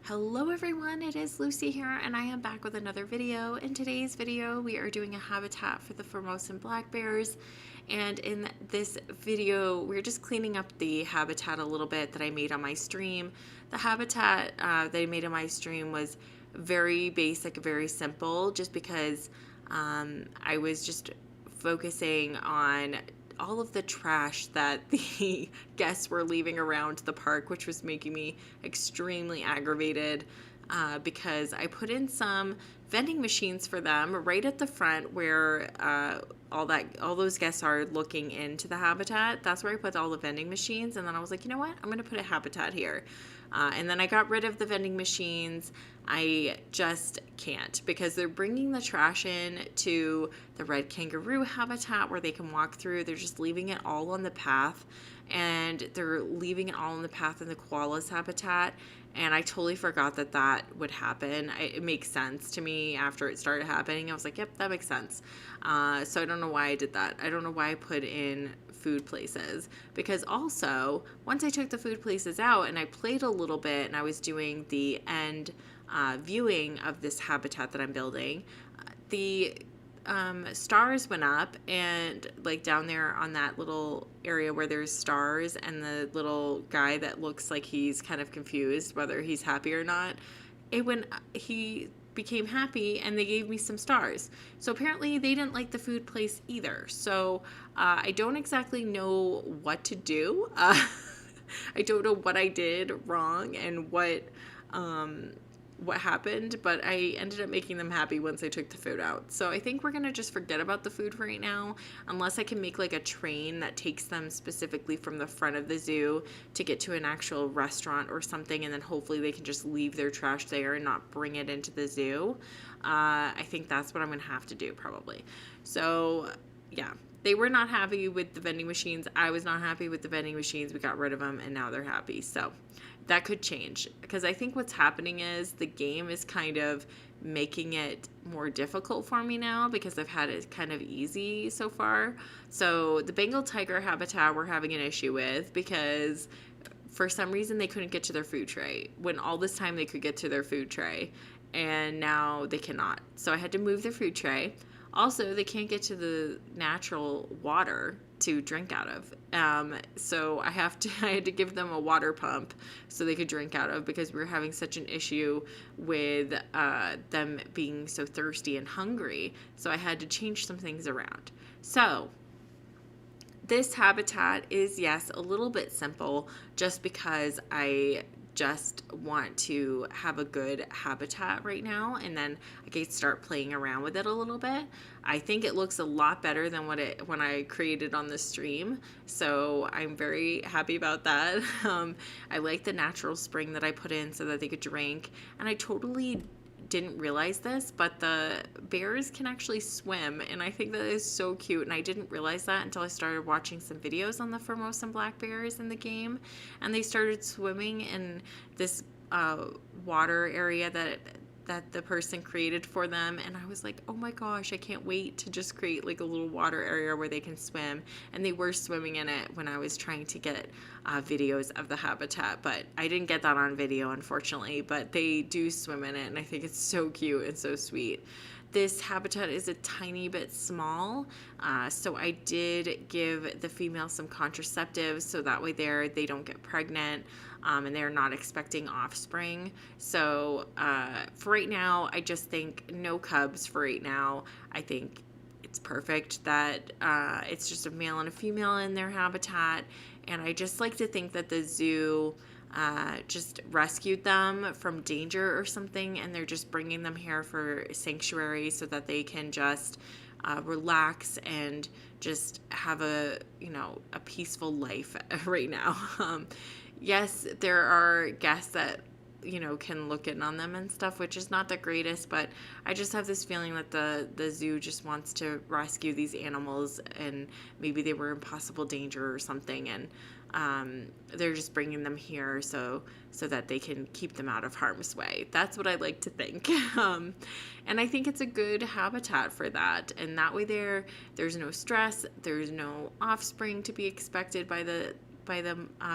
Hello everyone, it is Lucy here and I am back with another video. In today's video we are doing a habitat for the Formosan Black Bears, and in this video we're just cleaning up the habitat a little bit that I made on my stream. The habitat that I made on my stream was very basic, very simple, just because I was just focusing on all of the trash that the guests were leaving around the park, which was making me extremely aggravated because I put in some vending machines for them right at the front where all those guests are looking into the habitat. That's where I put all the vending machines, and then I was like, you know what? I'm going to put a habitat here. And then I got rid of the vending machines. I just can't, because they're bringing the trash in to the red kangaroo habitat where they can walk through. They're just leaving it all on the path, and they're leaving it all on the path in the koala's habitat. And I totally forgot that that would happen. It makes sense to me after it started happening. I was like, yep, that makes sense. So I don't know why I did that. I don't know why I put in food places, because also once I took the food places out and I played a little bit and I was doing the end viewing of this habitat that I'm building, the stars went up, and like down there on that little area where there's stars and the little guy that looks like he's kind of confused whether he's happy or not, he became happy and they gave me some stars. So apparently they didn't like the food place either. So I don't exactly know what to do. I don't know what I did wrong and what happened, but I ended up making them happy once I took the food out. So I think we're gonna just forget about the food for right now, unless I can make like a train that takes them specifically from the front of the zoo to get to an actual restaurant or something, and then hopefully they can just leave their trash there and not bring it into the zoo. I think that's what I'm gonna have to do probably. So yeah, they were not happy with the vending machines. I was not happy with the vending machines. We got rid of them and now they're happy. So that could change, because I think what's happening is the game is kind of making it more difficult for me now, because I've had it kind of easy so far. So the Bengal tiger habitat we're having an issue with, because for some reason they couldn't get to their food tray when all this time they could get to their food tray, and now they cannot. So I had to move their food tray. Also, they can't get to the natural water to drink out of. So I had to give them a water pump so they could drink out of, because we were having such an issue with them being so thirsty and hungry. So I had to change some things around. So this habitat is, yes, a little bit simple, just because I just want to have a good habitat right now, and then I can start playing around with it a little bit. I think it looks a lot better than when I created on the stream, so I'm very happy about that. I like the natural spring that I put in so that they could drink, and I totally didn't realize this, but the bears can actually swim, and I think that is so cute, and I didn't realize that until I started watching some videos on the Formosan Black Bears in the game, and they started swimming in this water area that the person created for them, and I was like, oh my gosh, I can't wait to just create like a little water area where they can swim. And they were swimming in it when I was trying to get videos of the habitat, but I didn't get that on video, unfortunately. But they do swim in it, and I think it's so cute and so sweet. This habitat is a tiny bit small, so I did give the female some contraceptives so that way they don't get pregnant, and they're not expecting offspring. So for right now, I just think no cubs for right now. I think it's perfect that it's just a male and a female in their habitat, and I just like to think that the zoo just rescued them from danger or something, and they're just bringing them here for sanctuary so that they can just relax and just have a peaceful life right now. Yes, there are guests that can look in on them and stuff, which is not the greatest, but I just have this feeling that the zoo just wants to rescue these animals, and maybe they were in possible danger or something, and they're just bringing them here so that they can keep them out of harm's way. That's what I like to think. And I think it's a good habitat for that, and that way there's no stress, there's no offspring to be expected by the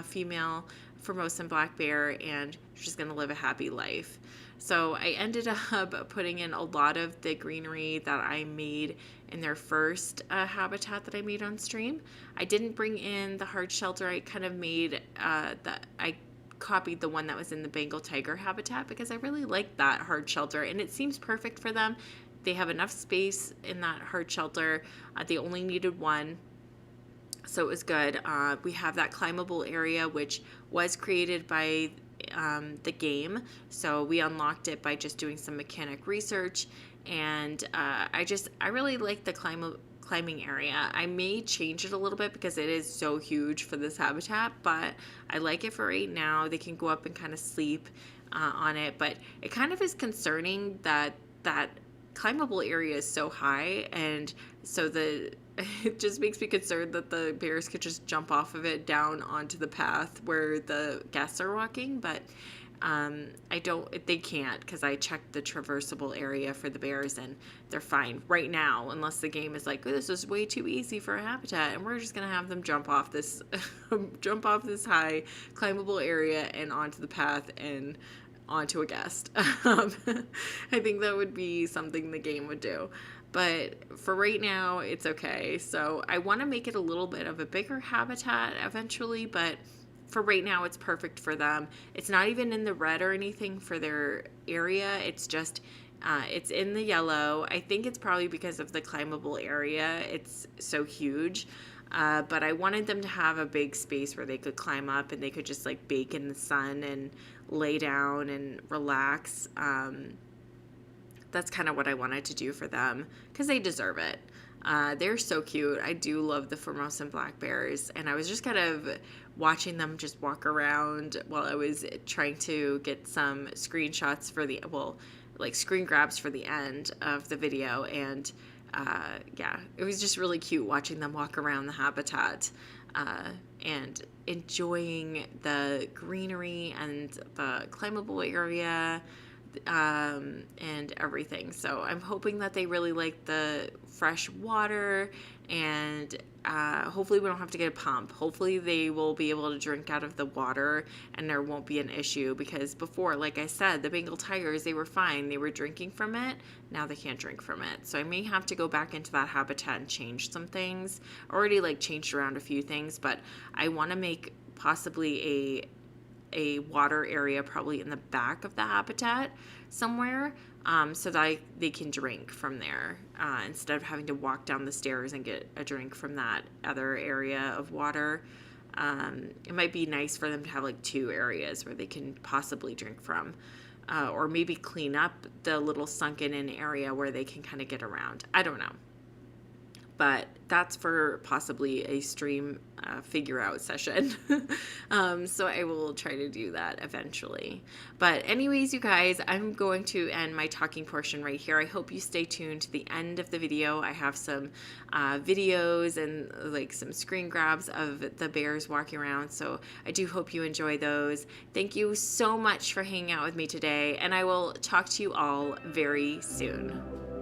female Formosan Black Bear, and she's going to live a happy life. So I ended up putting in a lot of the greenery that I made in their first habitat that I made on stream. I didn't bring in the hard shelter. I kind of made I copied the one that was in the Bengal tiger habitat because I really like that hard shelter, and it seems perfect for them. They have enough space in that hard shelter. They only needed one, so it was good. We have that climbable area, which was created by the game, so we unlocked it by just doing some mechanic research, and I really like the climbing area. I may change it a little bit because it is so huge for this habitat, but I like it for right now. They can go up and kind of sleep on it, but it kind of is concerning that climbable area is so high, and so it just makes me concerned that the bears could just jump off of it down onto the path where the guests are walking, but they can't, because I checked the traversable area for the bears and they're fine right now, unless the game is like, oh, this is way too easy for a habitat and we're just gonna have them jump off this high climbable area and onto the path and onto a guest. I think that would be something the game would do. But for right now, it's okay. So I want to make it a little bit of a bigger habitat eventually, but for right now, it's perfect for them. It's not even in the red or anything for their area. It's just, it's in the yellow. I think it's probably because of the climbable area. It's so huge. But I wanted them to have a big space where they could climb up and they could just like bake in the sun and lay down and relax. That's kind of what I wanted to do for them because they deserve it. They're so cute. I do love the Formosan Black Bears, and I was just kind of watching them just walk around while I was trying to get some screenshots for screen grabs for the end of the video, and yeah, it was just really cute watching them walk around the habitat and enjoying the greenery and the climbable area and everything. So I'm hoping that they really like the fresh water, and hopefully we don't have to get a pump. Hopefully they will be able to drink out of the water and there won't be an issue, because before, like I said, the Bengal tigers, they were fine. They were drinking from it. Now they can't drink from it. So I may have to go back into that habitat and change some things. Already changed around a few things, but I want to make possibly a water area probably in the back of the habitat somewhere, so that they can drink from there instead of having to walk down the stairs and get a drink from that other area of water. It might be nice for them to have two areas where they can possibly drink from, or maybe clean up the little sunken in area where they can kind of get around. I don't know. But that's for possibly a stream figure out session. So I will try to do that eventually. But anyways, you guys, I'm going to end my talking portion right here. I hope you stay tuned to the end of the video. I have some videos and some screen grabs of the bears walking around. So I do hope you enjoy those. Thank you so much for hanging out with me today, and I will talk to you all very soon.